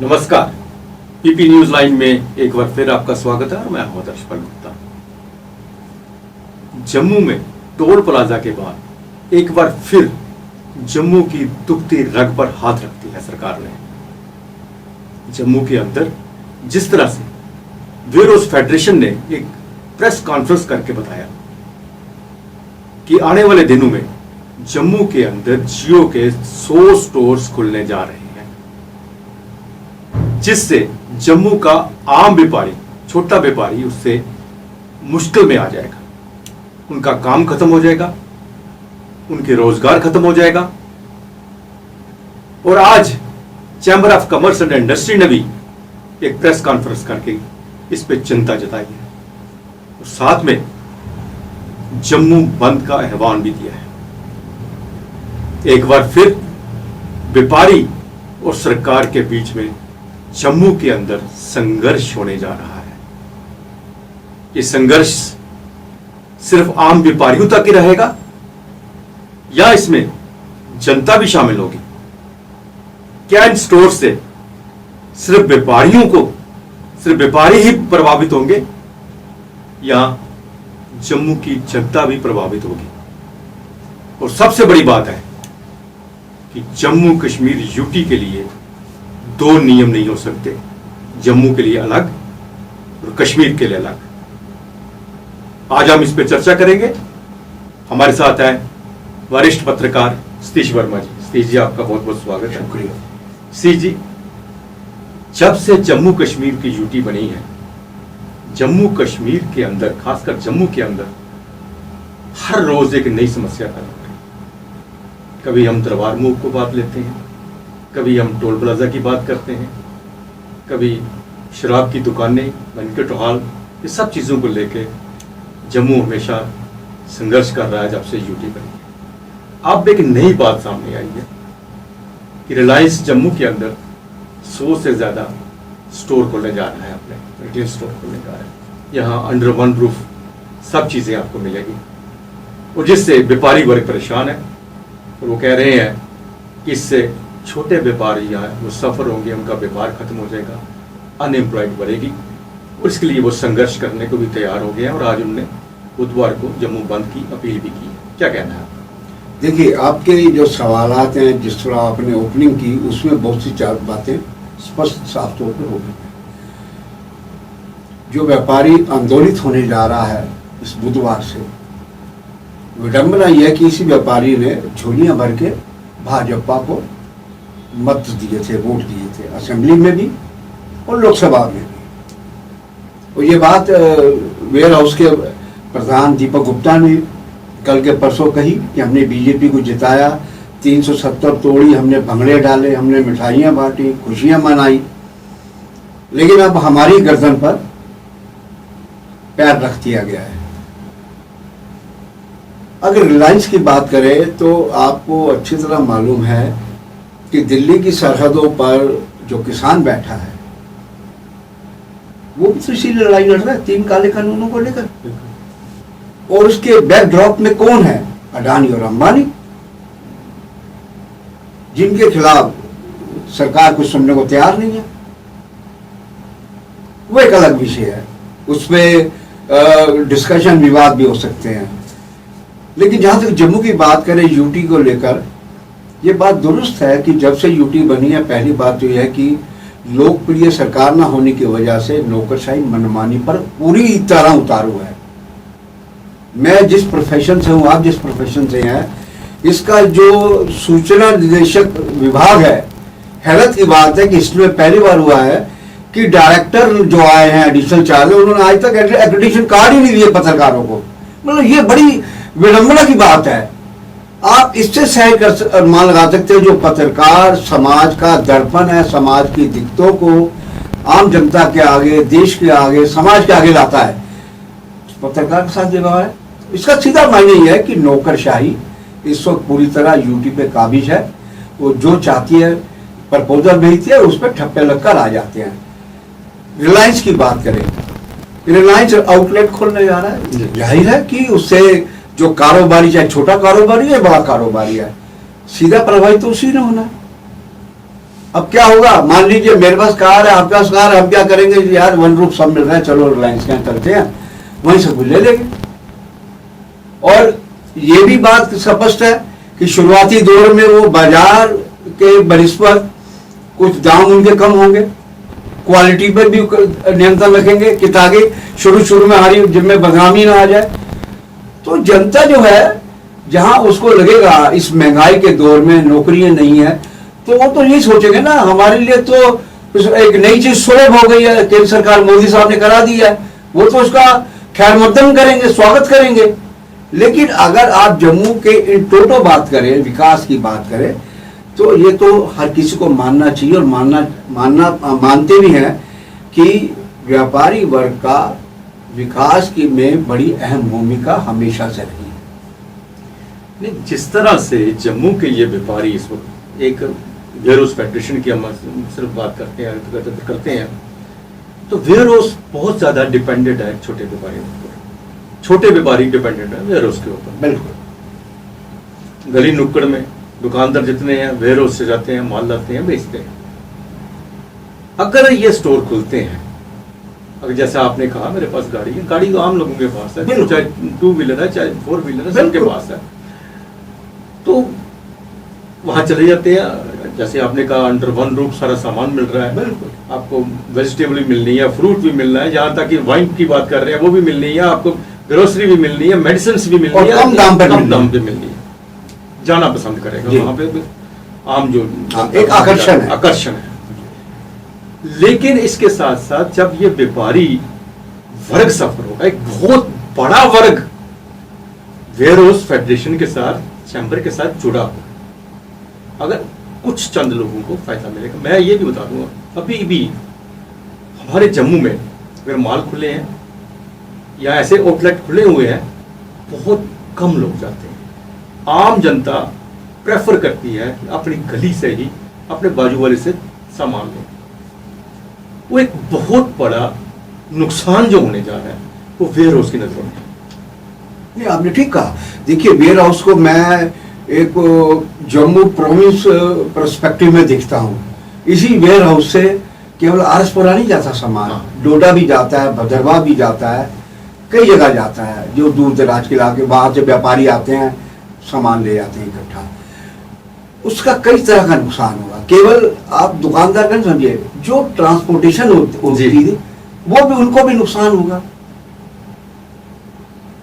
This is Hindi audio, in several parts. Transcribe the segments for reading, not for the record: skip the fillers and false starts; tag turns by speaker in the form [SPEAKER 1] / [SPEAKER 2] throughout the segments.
[SPEAKER 1] नमस्कार, पीपी न्यूज लाइन में एक बार फिर आपका स्वागत है और मैं हूं दर्शपल गुप्ता। जम्मू में टोल प्लाजा के बाद एक बार फिर जम्मू की दुखती रग पर हाथ रखती है सरकार ने। जम्मू के अंदर जिस तरह से वेरोज फेडरेशन ने एक प्रेस कॉन्फ्रेंस करके बताया कि आने वाले दिनों में जम्मू के अंदर जियो के 100 स्टोर्स खुलने जा रहे हैं, जिससे जम्मू का आम व्यापारी, छोटा व्यापारी उससे मुश्किल में आ जाएगा। उनका काम खत्म हो जाएगा, उनके रोजगार खत्म हो जाएगा। और आज chamber of commerce and industry ने भी एक प्रेस कॉन्फ्रेंस करके इस पे चिंता जताई है और साथ में जम्मू बंद का आह्वान भी दिया है। एक बार फिर व्यापारी और सरकार के बीच में जम्मू के अंदर संघर्ष होने जा रहा है। ये संघर्ष सिर्फ आम व्यापारियों तक ही रहेगा या इसमें जनता भी शामिल होगी? क्या इन स्टोर से सिर्फ व्यापारी ही प्रभावित होंगे या जम्मू की जनता भी प्रभावित होगी? और सबसे बड़ी बात है कि जम्मू कश्मीर यूटी के लिए दो नियम नहीं हो सकते, जम्मू के लिए अलग और कश्मीर के लिए अलग। आज हम इस पर चर्चा करेंगे। हमारे साथ है वरिष्ठ पत्रकार सतीश वर्मा जी। सतीश जी, आपका बहुत बहुत स्वागत है।
[SPEAKER 2] शुक्रिया।
[SPEAKER 1] सतीश जी, जब से जम्मू कश्मीर की यूटी बनी है, जम्मू कश्मीर के अंदर, खासकर जम्मू के अंदर हर रोज एक नई समस्या पैदा हो रही है। कभी हम दरबार मूव को बात लेते हैं, कभी हम टोल प्लाजा की बात करते हैं, कभी शराब की दुकानें, बैंक्वेट हॉल, ये सब चीज़ों को लेके जम्मू हमेशा संघर्ष कर रहा है जब से यूटी बनी है। अब एक नई बात सामने आई है कि रिलायंस जम्मू के अंदर 100 से ज़्यादा स्टोर खोलने जा रहा है, अपने रिटेल स्टोर खोलने जा रहा है। यहाँ अंडर वन रूफ सब चीज़ें आपको मिलेगी और जिससे व्यापारी वर्ग परेशान है और वो कह रहे हैं कि इससे छोटे व्यापारी यहाँ वो सफ़र होंगे, उनका व्यापार खत्म हो जाएगा, अनएम्प्लॉयड बढ़ेगी और इसके लिए वो संघर्ष करने को भी तैयार हो गए हैं और आज उन्होंने बुधवार को जम्मू बंद की अपील भी की है। क्या कहना है?
[SPEAKER 2] देखिए, आपके जो सवालात हैं, जिस तरह आपने ओपनिंग की, उसमें बहुत सी चार बातें स्पष्ट साफ तौर पर हो गई। जो व्यापारी आंदोलित होने जा रहा है इस बुधवार से, विडंबना यह है कि इसी व्यापारी ने झोलियां भर के भाजपा को मत दिए थे, वोट दिए थे, असेंबली में भी और लोकसभा में भी। और ये बात वेयर हाउस के प्रधान दीपक गुप्ता ने कल के परसों कही कि हमने बीजेपी को जिताया, 370 तोड़ी, हमने भंगड़े डाले, हमने मिठाइयाँ बांटी, खुशियाँ मनाई, लेकिन अब हमारी गर्दन पर पैर रख दिया गया है। अगर रिलायंस की बात करें तो आपको अच्छी तरह मालूम है कि दिल्ली की सरहदों पर जो किसान बैठा है वो भी तो इसीलिए लड़ाई लड़ रहा है 3 काले कानूनों को लेकर। और उसके बैकड्रॉप में कौन है? अडानी और अंबानी, जिनके खिलाफ सरकार कुछ सुनने को तैयार नहीं है। वो एक अलग विषय है, उसमें डिस्कशन, विवाद भी हो सकते हैं। लेकिन जहां तक जम्मू की बात करें, यूटी को लेकर, ये बात दुरुस्त है कि जब से यूटी बनी है, पहली बात तो यह है कि लोकप्रिय सरकार ना होने की वजह से नौकरशाही मनमानी पर पूरी तरह उतारू है। मैं जिस प्रोफेशन से हूँ, आप जिस प्रोफेशन से हैं, इसका जो सूचना निदेशक विभाग है, हैरत की बात है कि इसमें पहली बार हुआ है कि डायरेक्टर जो आए हैं एडिशनल चार्ज, उन्होंने आज तक एक्रेडिटेशन कार्ड ही नहीं दिए पत्रकारों को। मतलब ये बड़ी विडंबना की बात है। आप इससे सही कर मान लगा सकते हैं, जो पत्रकार समाज का दर्पण है, समाज की दिक्कतों को आम जनता के आगे, देश के आगे, समाज के आगे लाता है, पत्रकार के साथ जगह है। इसका सीधा मायने यह है कि नौकरशाही इस वक्त पूरी तरह यूटी पे काबिज है। वो जो चाहती है प्रपोजल भेजती है, उस पर ठप्पे लगकर आ जाते हैं। रिलायंस की बात करें, रिलायंस आउटलेट खोलने जा रहा है, जाहिर है कि उससे जो कारोबारी, चाहे छोटा कारोबारी है बड़ा कारोबारी है, सीधा प्रभावित तो उसी ने होना है। अब क्या होगा, मान लीजिए मेरे पास कार है, आपके पास कार है, हम क्या करेंगे यार वन रूफ सब मिल रहा है, चलो रिलायंस क्या करते हैं, वहीं से कुछ ले लेंगे। और ये भी बात स्पष्ट है कि शुरुआती दौर में वो बाजार के बनिस्बत कुछ दाम उनके कम होंगे, क्वालिटी पर भी नियंत्रण रखेंगे कि ताकि शुरू में हमारी जिम्मे बदनामी ना आ जाए। तो जनता जो है जहां उसको लगेगा इस महंगाई के दौर में नौकरियां नहीं है, तो वो तो यही सोचेंगे ना हमारे लिए तो एक नई चीज सुलभ हो गई है, केंद्र सरकार मोदी साहब ने करा दी है, वो तो उसका खैर मकदम करेंगे, स्वागत करेंगे। लेकिन अगर आप जम्मू के इन टोटो बात करें, विकास की बात करें, तो ये तो हर किसी को मानना चाहिए और मानते भी हैं कि व्यापारी वर्ग का विकास की में बड़ी अहम भूमिका हमेशा से रही है।
[SPEAKER 1] नहीं, जिस तरह से जम्मू के ये व्यापारी इस वक्त एक वेयर हाउस फेडरेशन की हम सिर्फ बात करते हैं, तो वेयर हाउस बहुत ज्यादा डिपेंडेंट है छोटे व्यापारियों पर। छोटे व्यापारी डिपेंडेंट है वेयर हाउस के ऊपर।
[SPEAKER 2] बिल्कुल।
[SPEAKER 1] गली नुक्कड़ में दुकानदार जितने हैं वेयर हाउस से जाते हैं, माल लाते हैं, बेचते हैं। अगर ये स्टोर खुलते हैं, अगर जैसा आपने कहा मेरे पास गाड़ी है, गाड़ी तो आम लोगों के पास है, चाहे 2 व्हीलर है चाहे 4 व्हीलर है, सबके पास है, तो वहां चले जाते हैं। जैसे आपने कहा अंडर वन रूफ सारा सामान मिल रहा है,
[SPEAKER 2] बिल्कुल।
[SPEAKER 1] आपको वेजिटेबल भी मिलनी है, फ्रूट भी मिलना है, जहां तक कि वाइन की बात कर रहे हैं वो भी मिलनी है, आपको ग्रोसरी भी मिलनी है, मेडिसिन भी मिलनी है,
[SPEAKER 2] कम दाम पर
[SPEAKER 1] मिलनी है। जाना पसंद करेगा वहां पे आम जो
[SPEAKER 2] एक
[SPEAKER 1] आकर्षण है। लेकिन इसके साथ साथ जब ये व्यापारी वर्ग सफर होगा, एक बहुत बड़ा वर्ग वेयर हाउस फेडरेशन के साथ, चैम्बर के साथ जुड़ा होगा, अगर कुछ चंद लोगों को फायदा मिलेगा। मैं ये भी बता दूंगा, अभी भी हमारे जम्मू में अगर माल खुले हैं या ऐसे आउटलेट खुले हुए हैं, बहुत कम लोग जाते हैं। आम जनता प्रेफर करती है कि अपनी गली से ही अपने बाजू वाले से सामान लें। वो एक बहुत बड़ा नुकसान जो होने जा रहा है वो वेयर हाउस की नजरों में।
[SPEAKER 2] नहीं, आपने ठीक कहा। देखिए वेयर हाउस को मैं एक जम्मू प्रोविंस पर्सपेक्टिव में देखता हूँ। इसी वेयर हाउस से केवल आरसपुरा नहीं जाता सामान, डोडा भी जाता है, भदरवा भी जाता है, कई जगह जाता है। जो दूर दराज के इलाके, वहां से व्यापारी आते हैं, सामान ले जाते हैं इकट्ठा। उसका कई तरह का नुकसान होगा। केवल आप दुकानदार का नहीं समझिए, जो ट्रांसपोर्टेशन होती थी वो भी, उनको भी नुकसान होगा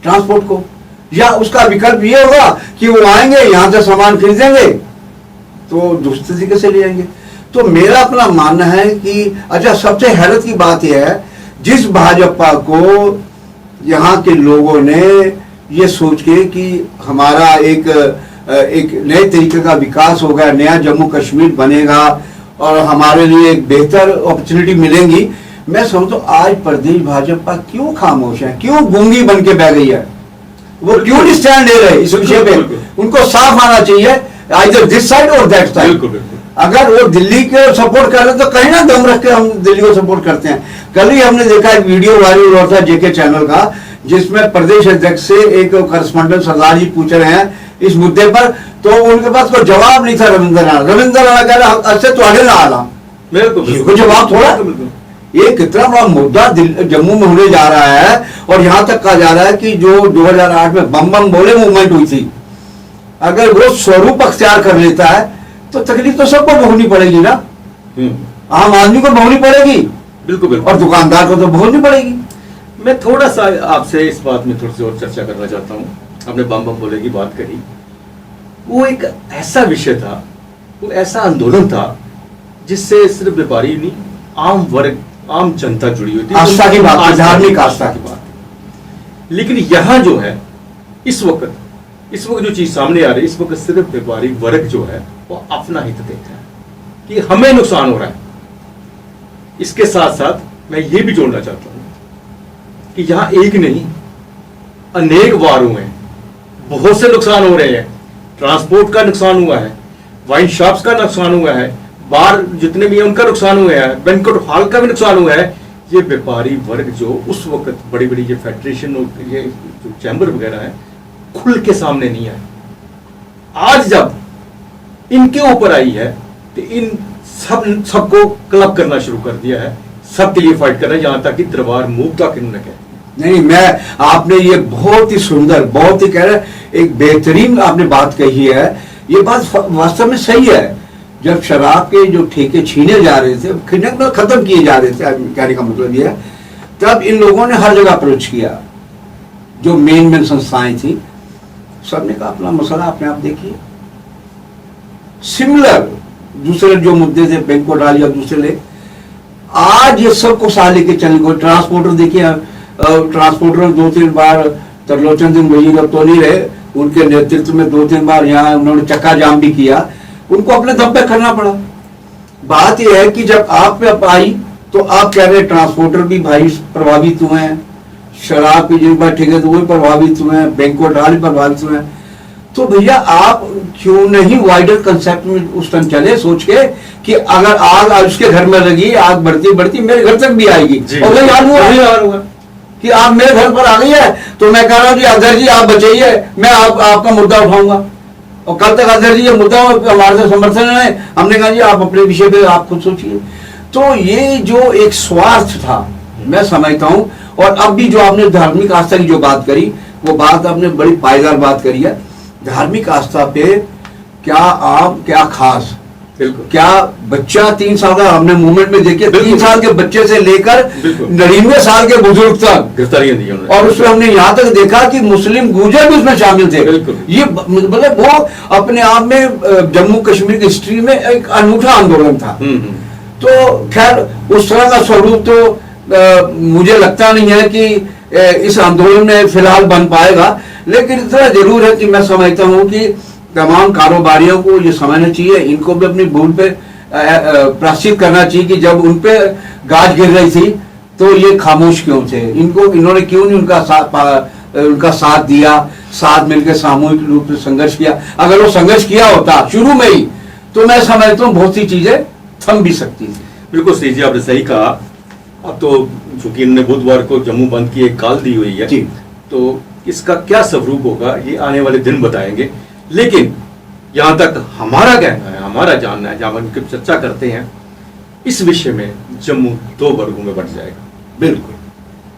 [SPEAKER 2] ट्रांसपोर्ट को। या उसका विकल्प ये होगा कि वो आएंगे यहां से सामान खरीदेंगे तो दूसरे तरीके से ले जाएंगे। तो मेरा अपना मानना है कि अच्छा, सबसे हैरत की बात यह है, जिस भाजपा को यहाँ के लोगों ने ये सोच के कि हमारा एक नए तरीके का विकास होगा, नया जम्मू कश्मीर बनेगा और हमारे लिए एक बेहतर अपॉर्चुनिटी मिलेंगी, मैं समझता हूँ आज प्रदेश भाजपा क्यों खामोश है, क्यों गूंगी बन के बह गई है, वो क्यों नहीं स्टैंड ले रहे इस विषय पे। उनको साफ आना चाहिए, आइदर दिस साइड और दैट साइड। अगर वो दिल्ली को सपोर्ट कर रहे तो कहीं ना दम रख के हम दिल्ली को सपोर्ट करते हैं। कल ही हमने देखा एक वीडियो वायरल हुआ था जेके चैनल का, जिसमें प्रदेश अध्यक्ष से एक करस्पॉन्डेंट सरदार जी पूछ रहे हैं इस मुद्दे पर, तो उनके पास कोई जवाब नहीं था। रविंद्र राणा कह रहा अच्छे तो आगे ना आला, कोई जवाब थोड़ा। ये कितना बड़ा मुद्दा जम्मू में होने जा रहा है और यहां तक कहा जा रहा है कि जो 2008 में बम बम बोले मूवमेंट हुई थी, अगर वो स्वरूप अख्तियार कर लेता है तो तकलीफ तो सबको भोगनी पड़ेगी ना, आम आदमी को भोगनी पड़ेगी,
[SPEAKER 1] बिल्कुल,
[SPEAKER 2] और दुकानदार को तो भोगनी पड़ेगी।
[SPEAKER 1] मैं थोड़ा सा आपसे इस बात में थोड़ी सी और चर्चा करना चाहता हूँ। आपने बम बम बोले की बात करी, वो एक ऐसा विषय था, वो ऐसा आंदोलन था जिससे सिर्फ व्यापारी नहीं, आम वर्ग, आम जनता जुड़ी हुई थी,
[SPEAKER 2] आस्था की बात, धार्मिक आस्था की बात।
[SPEAKER 1] लेकिन यहाँ जो है इस वक्त जो चीज सामने आ रही है, इस वक्त सिर्फ व्यापारी वर्ग जो है वो अपना हित देख रहा है कि हमें नुकसान हो रहा है। इसके साथ साथ मैं ये भी जोड़ना चाहता हूं कि यहां एक नहीं अनेक बार हुए हैं, बहुत से नुकसान हो रहे हैं। ट्रांसपोर्ट का नुकसान हुआ है, वाइन शॉप्स का नुकसान हुआ है, बार जितने भी हैं उनका नुकसान हुआ है, बैंक्वेट हॉल का भी नुकसान हुआ है। ये व्यापारी वर्ग जो उस वक्त बड़ी बड़ी ये फेडरेशन और ये जो चैम्बर वगैरह है खुल के सामने नहीं आए, आज जब इनके ऊपर आई है तो इन सबको क्लब करना शुरू कर दिया है, सबके लिए फाइट कर रहा है, यहाँ तक कि दरबार मूक तक इन्होंने कहा।
[SPEAKER 2] नहीं, मैं आपने ये बहुत ही सुंदर, बहुत ही कह रहे एक बेहतरीन आपने बात कही है। ये बात वास्तव में सही है। जब शराब के जो ठेके छीने जा रहे थे, खत्म किए जा रहे थे, कहने का मतलब ये है, तब इन लोगों ने हर जगह अप्रोच किया, जो मेन संस्थाएं थी, सबने कहा अपना मसला अपने आप देखिए। सिमिलर दूसरे जो मुद्दे थे, बैंक घोटाले या दूसरे ले, आज ये सबको साथ लेके चलने को। ट्रांसपोर्टर देखिए, ट्रांसपोर्टर 2-3 बार तरलोचन सिंह भैया तो नहीं रहे, उनके नेतृत्व में 2-3 बार यहाँ उन्होंने चक्का जाम भी किया, उनको अपने दम पे करना पड़ा। बात यह है कि जब आप पे आई तो आप कह रहे ट्रांसपोर्टर भी भाई प्रभावित हुए हैं, शराब की जिन पर ठेके तो वो प्रभावित हुए हैं, बैंक घोटाले प्रभावित हुए हैं। तो भैया आप क्यों नहीं वाइडर कंसेप्ट में उस टाइम चले, सोच के कि अगर आग उसके घर में लगी, आग बढ़ती बढ़ती मेरे घर तक भी आएगी। और वही हाल हुआ कि आग मेरे घर पर आ गई है, तो मैं कह रहा हूँ कि अजहर जी आप बचाइए, मैं आपका मुद्दा उठाऊंगा। और कल तक अजहर जी ये मुद्दा हमारे से समर्थन है, हमने कहा जी आप अपने विषय पे आप खुद सोचिए। तो ये जो एक स्वार्थ था, मैं समझता हूँ। और अब भी जो आपने धार्मिक आस्था की जो बात करी, वो बात आपने बड़ी पायदार बात करी है। धार्मिक आस्था पे क्या आप, क्या खास, क्या बच्चा 3 साल का, हमने मूवमेंट में देखे 3 साल के बच्चे से लेकर 99 साल के बुजुर्ग तक गिरफ्तारियां दी, और उसमें हमने यहाँ तक देखा कि मुस्लिम गुर्जर भी उसमें शामिल थे। ये मतलब वो अपने आप में जम्मू कश्मीर की हिस्ट्री में एक अनूठा आंदोलन था। तो खैर उस तरह का स्वरूप तो मुझे लगता नहीं है कि इस आंदोलन में फिलहाल बन पाएगा, लेकिन इतना जरूर है कि मैं समझता हूँ कि तमाम कारोबारियों को ये समझना चाहिए, इनको भी अपनी भूल पे प्रायश्चित करना चाहिए कि जब उन पे गाज गिर रही थी तो ये खामोश क्यों थे, इन्होंने क्यों नहीं उनका साथ दिया, साथ मिलकर सामूहिक रूप से संघर्ष किया। अगर वो संघर्ष किया होता शुरू में ही, तो मैं समझता हूँ बहुत सी चीजें थम भी सकती थी।
[SPEAKER 1] बिल्कुल सही जी, आपने सही कहा। अब तो चूंकि इन्होंने बुधवार को जम्मू बंद की एक कॉल दी हुई है, तो इसका क्या स्वरूप होगा ये आने वाले दिन बताएंगे। लेकिन यहाँ तक हमारा कहना है, हमारा जानना है, जहाँ हम चर्चा करते हैं इस विषय में, जम्मू 2 वर्गों में बंट जाएगा।
[SPEAKER 2] बिल्कुल,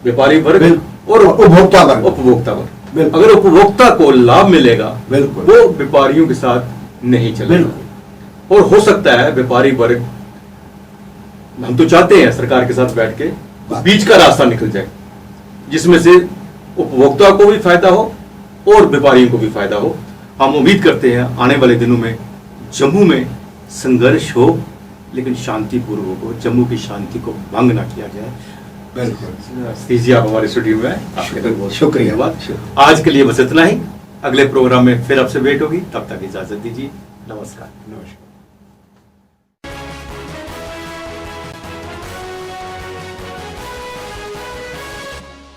[SPEAKER 1] व्यापारी वर्ग और
[SPEAKER 2] उपभोक्ता वर्ग।
[SPEAKER 1] अगर उपभोक्ता को लाभ मिलेगा,
[SPEAKER 2] बिल्कुल,
[SPEAKER 1] वो व्यापारियों के साथ नहीं चलेगा। और हो सकता है व्यापारी वर्ग, हम तो चाहते हैं सरकार के साथ बैठ के बीच का रास्ता निकल जाए, जिसमें से उपभोक्ता को भी फायदा हो और व्यापारियों को भी फायदा हो। हम उम्मीद करते हैं आने वाले दिनों में जम्मू में संघर्ष हो, लेकिन शांतिपूर्वक हो, जम्मू की शांति को भंग ना किया जाए।
[SPEAKER 2] बिल्कुल।
[SPEAKER 1] सतीश जी, आप हमारे स्टूडियो में आए, आपके लिए बहुत
[SPEAKER 2] शुक्रिया।
[SPEAKER 1] आज के लिए बस इतना ही, अगले प्रोग्राम में फिर आपसे भेंट होगी, तब तक इजाजत दीजिए। नमस्कार।